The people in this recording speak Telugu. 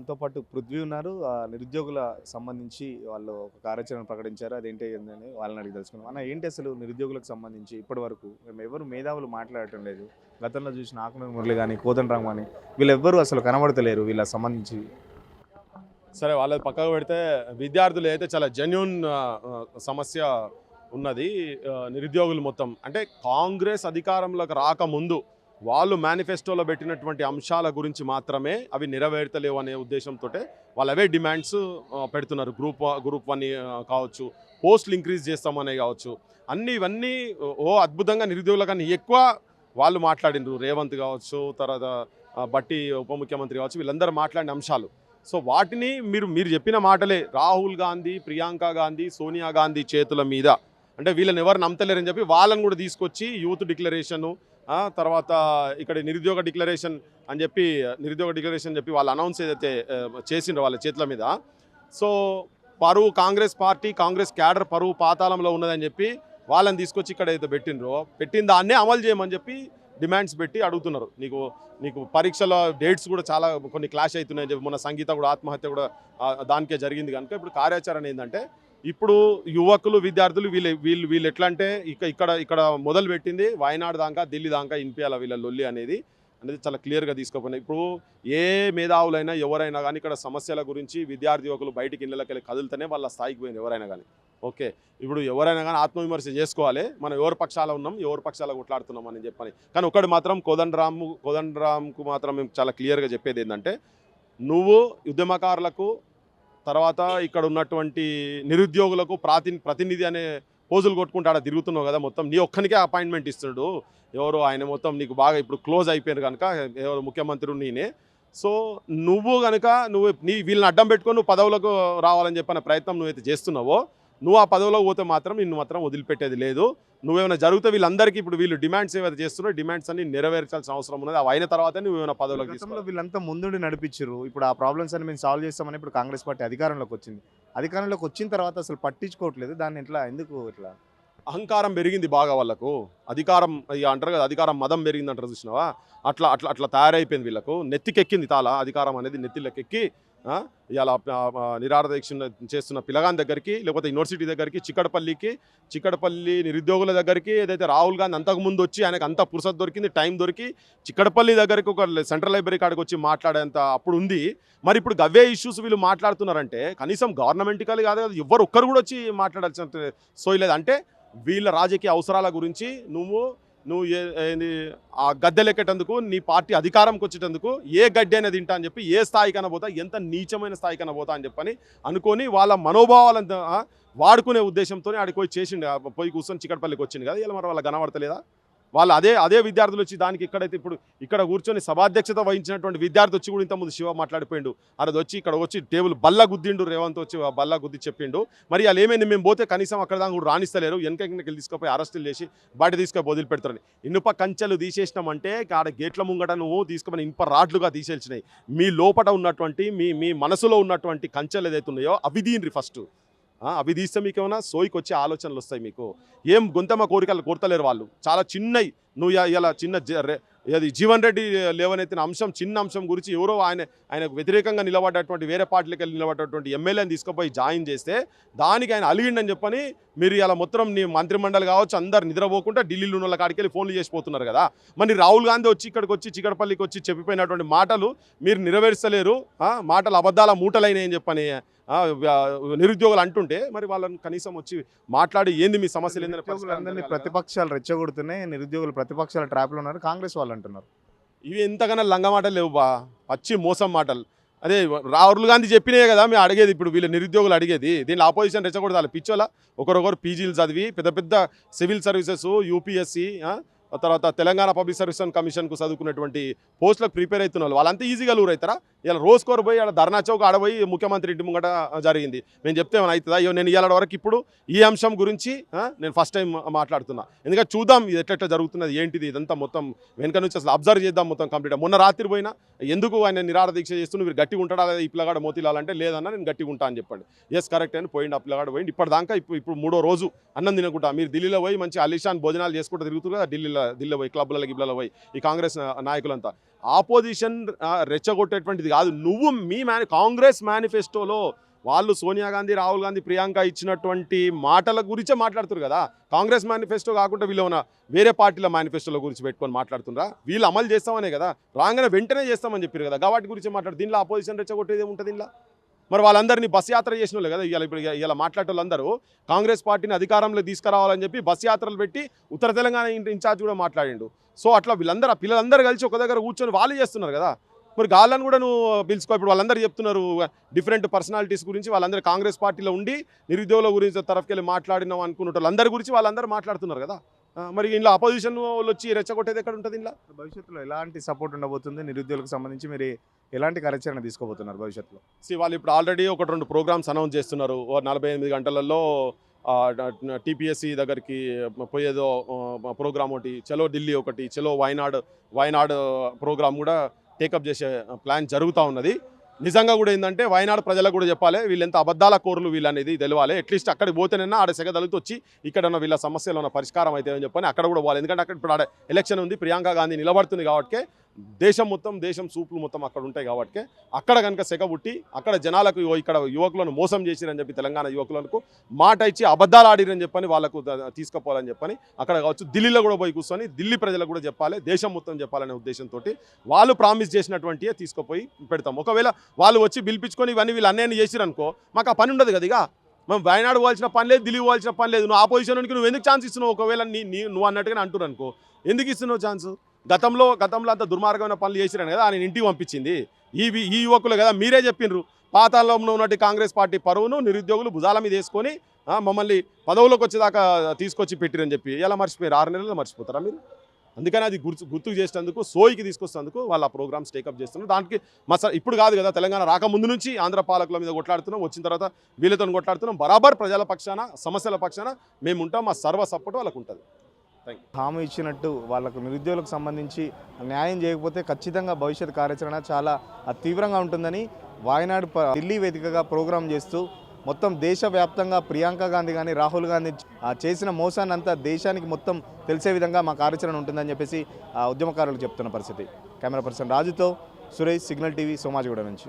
మనతో పాటు పృథ్వీ ఉన్నారు. నిరుద్యోగుల సంబంధించి వాళ్ళు ఒక కార్యాచరణ ప్రకటించారు. అదేంటి ఏందని వాళ్ళని అడిగి తెలుసుకుందాం. అన్న ఏంటి అసలు నిరుద్యోగులకు సంబంధించి ఇప్పటివరకు ఎవరు మేధావులు మాట్లాడటం లేదు. గతంలో చూసిన ఆకునూరి మురళి గాని, కోదండరాం గాని వీళ్ళెవ్వరూ అసలు కనబడతలేరు వీళ్ళకి సంబంధించి. సరే వాళ్ళది పక్కకు పెడితే విద్యార్థులు అయితే చాలా జెన్యూన్ సమస్య ఉన్నది. నిరుద్యోగులు మొత్తం అంటే కాంగ్రెస్ అధికారంలోకి రాకముందు వాళ్ళు మేనిఫెస్టోలో పెట్టినటువంటి అంశాల గురించి మాత్రమే అవి నెరవేర్తలేవు అనే ఉద్దేశంతో వాళ్ళు అవే డిమాండ్స్ పెడుతున్నారు. గ్రూప్ 1 కావచ్చు, పోస్టులు ఇంక్రీజ్ చేస్తామనే కావచ్చు, ఇవన్నీ అద్భుతంగా నిరుద్యోగుల కన్నా ఎక్కువ వాళ్ళు మాట్లాడినారు. రేవంత్ కావచ్చు, తర్వాత బట్టి ఉప ముఖ్యమంత్రి కావచ్చు, వీళ్ళందరూ మాట్లాడిన అంశాలు. సో వాటిని మీరు చెప్పిన మాటలే రాహుల్ గాంధీ, ప్రియాంక గాంధీ, సోనియా గాంధీ చేతుల మీద అంటే వీళ్ళని ఎవరు నమ్మతలేరని చెప్పి వాళ్ళని కూడా తీసుకొచ్చి యూత్ డిక్లరేషను, తర్వాత ఇక్కడ నిరుద్యోగ డిక్లరేషన్ చెప్పి వాళ్ళు అనౌన్స్ ఏదైతే చేసిండ్రో వాళ్ళ చేతుల మీద. సో పరువు కాంగ్రెస్ పార్టీ, కాంగ్రెస్ క్యాడర్ పరువు పాతాళంలో ఉన్నదని చెప్పి వాళ్ళని తీసుకొచ్చి ఇక్కడ అయితే పెట్టిన దాన్నే అమలు చేయమని చెప్పి డిమాండ్స్ పెట్టి అడుగుతున్నారు. నీకు పరీక్షల డేట్స్ కూడా చాలా కొన్ని క్లాష్ అవుతున్నాయని చెప్పి మొన్న సంగీత కూడా ఆత్మహత్య కూడా దానికే జరిగింది కనుక ఇప్పుడు కార్యాచరణ ఏంటంటే ఇప్పుడు యువకులు, విద్యార్థులు వీళ్ళు ఎట్లా అంటే ఇక్కడ మొదలు పెట్టింది వాయనాడు దాకా, ఢిల్లీ దాకా ఇన్పియాల వీళ్ళ లొల్లి అనేది చాలా క్లియర్గా తీసుకోపోయినాయి. ఇప్పుడు ఏ మేధావులైనా ఎవరైనా కానీ ఇక్కడ సమస్యల గురించి విద్యార్థి యువకులు బయటికి ఇళ్ళకి వెళ్ళి కదులుతూనే వాళ్ళ స్థాయికి పోయింది ఎవరైనా కానీ. ఓకే, ఇప్పుడు ఎవరైనా కానీ ఆత్మవిమర్శ చేసుకోవాలి, మనం ఎవరి పక్షాల ఉన్నాం, ఎవరి పక్షాల కొట్లాడుతున్నాం అని చెప్పని. కానీ ఒకటి మాత్రం కోదండరాంకు మాత్రం మేము చాలా క్లియర్గా చెప్పేది ఏంటంటే, నువ్వు ఉద్యమకారులకు తర్వాత ఇక్కడ ఉన్నటువంటి నిరుద్యోగులకు ప్రతినిధి అనే పోజులు కొట్టుకుంటూ ఆడ తిరుగుతున్నావు కదా, మొత్తం నీ ఒక్కనికే అపాయింట్మెంట్ ఇస్తున్నాడు ఎవరు ఆయన, మొత్తం నీకు బాగా ఇప్పుడు క్లోజ్ అయిపోయారు కనుక ఎవరు ముఖ్యమంత్రి నేనే. సో నువ్వు కనుక వీళ్ళని అడ్డం పెట్టుకొని నువ్వు పదవులకు రావాలని చెప్పిన ప్రయత్నం నువ్వైతే చేస్తున్నావో, నువ్వు ఆ పదవిలోకి పోతే మాత్రం నిన్ను మాత్రం వదిలిపెట్టేది లేదు. నువ్వేమైనా జరిగితే వీళ్ళందరికీ ఇప్పుడు వీళ్ళు డిమాండ్స్ ఏవైతే చేస్తున్నారో డిమాండ్స్ అన్ని నెరవేర్చాల్సిన అవసరం ఉన్నది. అవి అయిన తర్వాతే నువ్వేమైనా పదవులకు గతంలో వీళ్ళంతా ముందుండి నడిపించారు. ఇప్పుడు ఆ ప్రాబ్లమ్స్ అన్ని మేము సాల్వ్ చేస్తామని ఇప్పుడు కాంగ్రెస్ పార్టీ అధికారంలోకి వచ్చింది. అధికారంలోకి వచ్చిన తర్వాత అసలు పట్టించుకోవట్లేదు. దాన్ని ఎందుకు ఇట్లా అహంకారం పెరిగింది బాగా వాళ్ళకు. అధికారం అంటారు కదా, అధికారం మదం పెరిగింది అంటారు చూసినావా, అట్లా తయారైపోయింది వీళ్ళకు. నెత్తికెక్కింది తాళ అధికారం అనేది, నెత్తిలకెక్కి ఇలా నిరాహార దీక్ష చేస్తున్న పిల్లగాని దగ్గరికి, లేకపోతే యూనివర్సిటీ దగ్గరికి, చిక్కడపల్లి నిరుద్యోగుల దగ్గరికి, ఏదైతే రాహుల్ గాంధీ అంతకుముందు వచ్చి ఆయనకు అంత పురుసత్ దొరికింది, టైం దొరికి చిక్కడపల్లి దగ్గరికి ఒక సెంట్రల్ లైబ్రరీ కాడికి వచ్చి మాట్లాడేంత అప్పుడు ఉంది. మరి ఇప్పుడు గవ్వే ఇష్యూస్ వీళ్ళు మాట్లాడుతున్నారంటే కనీసం గవర్నమెంట్కి కాదు కదా, ఎవరు ఒక్కరు కూడా వచ్చి మాట్లాడాల్సిన సోయలేదు. అంటే వీళ్ళ రాజకీయ అవసరాల గురించి నువ్వు ఏంది ఆ గద్దెలెక్కేటందుకు, నీ పార్టీ అధికారంకి వచ్చేటందుకు ఏ గడ్డి అనేది తింటా అని చెప్పి, ఏ స్థాయికైనా పోతా, ఎంత నీచమైన స్థాయికైనా పోతా అని చెప్పని అనుకొని వాళ్ళ మనోభావాలను వాడుకునే ఉద్దేశంతో ఆడికి పోయి పోయి కూర్చొని చిక్కడపల్లికి వచ్చింది కదా. ఇలా మరి వాళ్ళ కనబడతలేదా? వాళ్ళు అదే విద్యార్థులు వచ్చి దానికి ఇక్కడ కూర్చొని సభాధ్యక్షత వహించినటువంటి విద్యార్థి వచ్చి కూడా ఇంతకుముందు శివ మాట్లాడిపోయిండు. అది వచ్చి ఇక్కడ వచ్చి టేబుల్ బల్ల గుద్దిండు, రేవంత్ వచ్చి బల్ల గుద్ది చెప్పిండు. మరి వాళ్ళు ఏమైంది, మేము పోతే కనీసం అక్కడ దాకా కూడా రాణిస్తలేరు, వెనకకి తీసుకుపోయి అరెస్టులు చేసి బయట తీసుకొని వదిలి పెడతారని. ఇనుప కంచెలు తీసేసినామంటే ఆడ గేట్ల ముంగట నువ్వు తీసుకుని ఇనుప రాడ్లుగా తీసేసినాయి. మీ లోపల ఉన్నటువంటి మీ మనసులో ఉన్నటువంటి కంచెలు ఏదైతే ఉన్నాయో అవి దీని ఫస్ట్. అవి తీస్తే మీకు ఏమైనా సోయికి వచ్చే ఆలోచనలు వస్తాయి. మీకు ఏం గొంతమ్మ కోరికలు కోరతలేరు వాళ్ళు, చాలా చిన్నవి. నువ్వు ఇలా అది జీవన్ రెడ్డి లేవనెత్తిన అంశం, చిన్న అంశం గురించి ఎవరో ఆయనకు వ్యతిరేకంగా నిలబడ్డటువంటి వేరే పార్టీలకు వెళ్ళి నిలబడ్డటువంటి ఎమ్మెల్యేని తీసుకుపోయి జాయిన్ చేస్తే దానికి ఆయన అలిగిండని చెప్పని మీరు ఇలా మొత్తం నీ మంత్రిమండలి కావచ్చు అందరు నిద్రపోకుండా ఢిల్లీలో ఉన్న వాళ్ళ కాడికి వెళ్ళి ఫోన్లు చేసిపోతున్నారు కదా. మరి రాహుల్ గాంధీ వచ్చి ఇక్కడికి వచ్చి చిక్కడపల్లికి వచ్చి చెప్పిపోయినటువంటి మాటలు మీరు నెరవేర్చలేరు, మాటలు అబద్ధాల మూటలైనాయని చెప్పని నిరుద్యోగులు అంటుంటే మరి వాళ్ళని కనీసం వచ్చి మాట్లాడి ఏంది మీ సమస్యలు ఏందని. ప్రతిపక్షాలు రెచ్చగొడుతున్నాయి, నిరుద్యోగులు ప్రతిపక్షాల ట్రాప్లో ఉన్నారు కాంగ్రెస్ వాళ్ళు అంటున్నారు. ఇవి ఎంతగానో లంగ మాటలు లేవు బా, పచ్చి మోసం మాటలు. అదే రాహుల్ గాంధీ చెప్పినాయే కదా మేము అడిగేది, ఇప్పుడు వీళ్ళు నిరుద్యోగులు అడిగేది. దీనిలో ఆపోజిషన్ రెచ్చగొడతారు పిచ్చోలా. ఒకరొకరు పీజీలు చదివి పెద్ద సివిల్ సర్వీసెస్, యూపీఎస్సీ, తర్వాత తెలంగాణ పబ్లిక్ సర్వీస్ కమిషన్కు చదువుకున్నటువంటి పోస్టులకు ప్రిపేర్ అవుతున్నారు. వాళ్ళంతా ఈజీగా లూర్ అవుతారా? ఇలా రోజుకోరు పోయి ఆడ ధర్నా చౌక్ ఆడపోయి ముఖ్యమంత్రి ఇంటి ముంగట జరిగింది. మేము చెప్తే ఏమైనా అవుతుందా? నేను ఇవాళ వరకు ఇప్పుడు ఈ అంశం గురించి నేను ఫస్ట్ టైం మాట్లాడుతున్నా. ఎందుకంటే చూద్దాం ఇది ఎట్లా జరుగుతున్నది ఏంటిది ఇదంతా మొత్తం వెనక నుంచి అసలు అబ్జర్వ్ చేద్దాం మొత్తం కంప్లీట్గా. మొన్న రాత్రి పోయినా ఎందుకు ఆయన నిరాహార దీక్ష చేస్తూ మీరు గట్టిగా ఉంటాడా లేదా ఈ పిల్లగాడ మోతీలాల్ అంటే లేదన్నా నేను గట్టిగా ఉంటా అని చెప్పండి. ఎస్ కరెక్ట్ అని పోయిండు, ఆ పిల్లగాడ పోయింది. ఇప్పటిదాకా ఇప్పుడు 3వ రోజు అన్నం తినకుండా మీరు ఢిల్లీలో పోయి మంచి అలిషాన్ భోజనాలు చేసుకుంటూ తిరుగుతున్నారు కదా ఢిల్లీలో. ఢిల్లీ పోయి క్లబ్లలో గిబ్లలో పోయి ఈ కాంగ్రెస్ నాయకులంతా ఆపోజిషన్ రెచ్చగొట్టేటువంటిది కాదు. నువ్వు మీ కాంగ్రెస్ మేనిఫెస్టోలో వాళ్ళు సోనియా గాంధీ, రాహుల్ గాంధీ, ప్రియాంక ఇచ్చినటువంటి మాటల గురించే మాట్లాడుతారు కదా. కాంగ్రెస్ మేనిఫెస్టో కాకుండా వీళ్ళు ఉన్న వేరే పార్టీల మేనిఫెస్టోల గురించి పెట్టుకొని మాట్లాడుతున్నారా? వీళ్ళు అమలు చేస్తామనే కదా, రాగానే వెంటనే చేస్తామని చెప్పారు కదా, వాటి గురించి మాట్లాడు. దీనిలో అపోజిషన్ రెచ్చగొట్టేది ఏముంటుంది దీనిలో? మరి వాళ్ళందరినీ బస్ యాత్ర చేసిన వాళ్ళు కదా ఇలా మాట్లాడే వాళ్ళందరూ కాంగ్రెస్ పార్టీని అధికారంలో తీసుకురావాలని చెప్పి బస్ యాత్రలు పెట్టి ఉత్తర తెలంగాణ ఇన్ఛార్జ్ కూడా మాట్లాడిండు. సో అట్లా వీళ్ళందరూ పిల్లలందరూ కలిసి ఒక దగ్గర కూర్చొని వాళ్ళు చేస్తున్నారు కదా. మరి గాళ్ళని కూడా నువ్వు పిలుచుకో. ఇప్పుడు వాళ్ళందరూ చెప్తున్నారు డిఫరెంట్ పర్సనాలిటీస్ గురించి, వాళ్ళందరూ కాంగ్రెస్ పార్టీలో ఉండి నిరుద్యోగుల గురించి తరఫుకెళ్ళి మాట్లాడినాం అనుకున్న వాళ్ళందరి గురించి వాళ్ళందరూ మాట్లాడుతున్నారు కదా. మరి ఇంట్లో అపోజిషన్ వాళ్ళు వచ్చి రెచ్చగొట్టేది ఎక్కడ ఉంటుంది? ఇంట్లో భవిష్యత్తులో ఎలాంటి సపోర్ట్ ఉండబోతుంది నిరుద్యోగులకు సంబంధించి? మీరు ఎలాంటి కార్యాచరణ తీసుకోబోతున్నారు భవిష్యత్తులో? వాళ్ళు ఇప్పుడు ఆల్రెడీ 1-2 ప్రోగ్రామ్స్ అనౌన్స్ చేస్తున్నారు. 48 గంటలలో టీపీఎస్సీ దగ్గరికి పోయేదో ప్రోగ్రామ్ ఒకటి, చలో ఢిల్లీ ఒకటి, చలో వైనాడ్ ప్రోగ్రామ్ కూడా టేకప్ చేసే ప్లాన్ జరుగుతూ ఉన్నది. నిజంగా కూడా ఏంటంటే వైనాడు ప్రజలకు కూడా చెప్పాలి వీళ్ళు ఎంత అబద్ధాల కోరులు వీళ్ళు అనేది తెలియాలి. అట్లీస్ట్ అక్కడికి పోతేనన్నా ఆడ సెగదలుతూ వచ్చి ఇక్కడ ఉన్న వీళ్ళ సమస్యలు ఉన్న పరిష్కారం అయితే అని చెప్పని అక్కడ కూడా పోవాలి. ఎందుకంటే అక్కడ ఇప్పుడు ఆడ ఎలక్షన్ ఉంది, ప్రియాంక గాంధీ నిలబడుతుంది కాబట్టి దేశం సూపులు మొత్తం అక్కడ ఉంటాయి కాబట్టి అక్కడ కనుక సెగ పుట్టి అక్కడ జనాలకు ఇక్కడ యువకులను మోసం చేసిరని చెప్పి తెలంగాణ యువకులకు మాట ఇచ్చి అబద్ధాలు ఆడిరని చెప్పని వాళ్ళకు తీసుకుపోవాలని చెప్పని అక్కడ కావచ్చు ఢిల్లీలో కూడా పోయి కూర్చొని ఢిల్లీ ప్రజలకు కూడా చెప్పాలి, దేశం మొత్తం చెప్పాలనే ఉద్దేశంతో వాళ్ళు ప్రామిస్ చేసినటువంటివే తీసుకుపోయి పెడతాం. ఒకవేళ వాళ్ళు వచ్చి పిలిపించుకొని ఇవన్నీ వీళ్ళు అన్యాయం చేసిరనుకో మాకు ఆ పని ఉండదు కదా. ఇక మేము వయనాడు పోవాల్సిన పని లేదు, ఢిల్లీ పోవాల్సిన పని లేదు. నువ్వు ఆపోజిషన్కి నువ్వు ఎందుకు ఛాన్స్ ఇస్తున్నావు? ఒకవేళ నువ్వు అన్నట్టుగానే అంటున్నారు అనుకో, ఎందుకు ఇస్తున్నావు ఛాన్స్? గతంలో అంత దుర్మార్గమైన పనులు చేసిరని కదా ఆయన ఇంటికి పంపించింది ఈ యువకులు కదా. మీరే చెప్పిండ్రు పాతాళంలో ఉన్నట్టు కాంగ్రెస్ పార్టీ పరువును నిరుద్యోగులు భుజాల మీద వేసుకొని మమ్మల్ని పదవులోకి వచ్చేదాకా తీసుకొచ్చి పెట్టిరని చెప్పి ఎలా మర్చిపోయారు? 6 నెలలు మర్చిపోతారా మీరు? అందుకని అది గుర్తుకు చేసేందుకు, సోయికి తీసుకొస్తేందుకు వాళ్ళు ఆ ప్రోగ్రామ్స్ టేకప్ చేస్తున్నారు. దానికి ఇప్పుడు కాదు కదా, తెలంగాణ రాకముందు నుంచి ఆంధ్ర పాలకుల మీద కొట్లాడుతున్నాం, వచ్చిన తర్వాత వీళ్ళతో కొట్లాడుతున్నాం. బరాబర్ ప్రజల పక్షాన, సమస్యల పక్షాన మేము ఉంటాం. మా సర్వ సపోర్ట్ వాళ్ళకు ఉంటుంది. హామీ ఇచ్చినట్టు వాళ్ళకు నిరుద్యోగులకు సంబంధించి న్యాయం చేయకపోతే ఖచ్చితంగా భవిష్యత్ కార్యాచరణ చాలా తీవ్రంగా ఉంటుందని వాయనాడు ఢిల్లీ వేదికగా ప్రోగ్రాం చేస్తూ మొత్తం దేశవ్యాప్తంగా ప్రియాంక గాంధీ కానీ రాహుల్ గాంధీ చేసిన మోసాన్ని అంతా దేశానికి మొత్తం తెలిసే విధంగా మా కార్యాచరణ ఉంటుందని చెప్పేసి ఉద్యమకారులు చెప్తున్న పరిస్థితి. కెమెరా పర్సన్ రాజుతో సురేష్, సిగ్నల్ టీవీ, సోమాజిగూడ నుంచి.